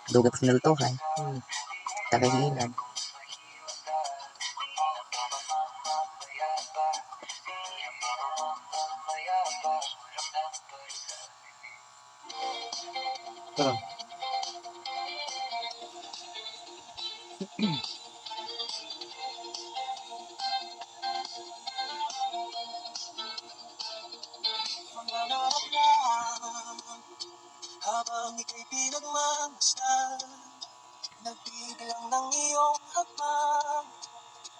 Duga pa sinultuhan. Tagahilan. Tara. Habang ika'y pinagmamasdan, nagbibilang ng iyong hakbang,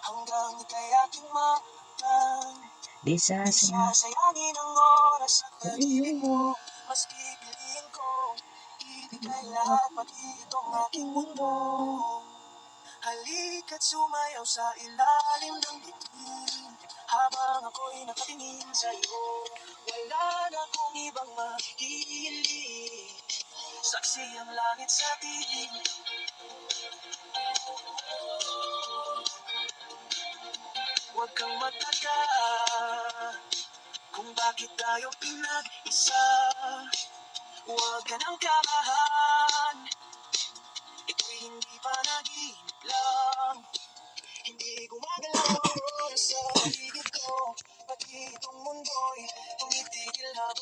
hanggang ika'y aking makamtan. Di Sasayangin ang oras at pag-ibig mo, mas pipiliin ko, ibigay lahat pati itong aking mundo. Halika't sumayaw sa ilalim ng bituin, habang ako'y nakatingin sa'yo. Wala na akong ibang mahihiling, saksi ang langit sa atin. Huwag kang magtaka kung bakit tayo pinag-isa. Huwag ka nang kamahan, ito'y hindi panaginip lang. Hindi gumagalaw ang oras sa paligid ko, pati itong mundo'y tumitigil habang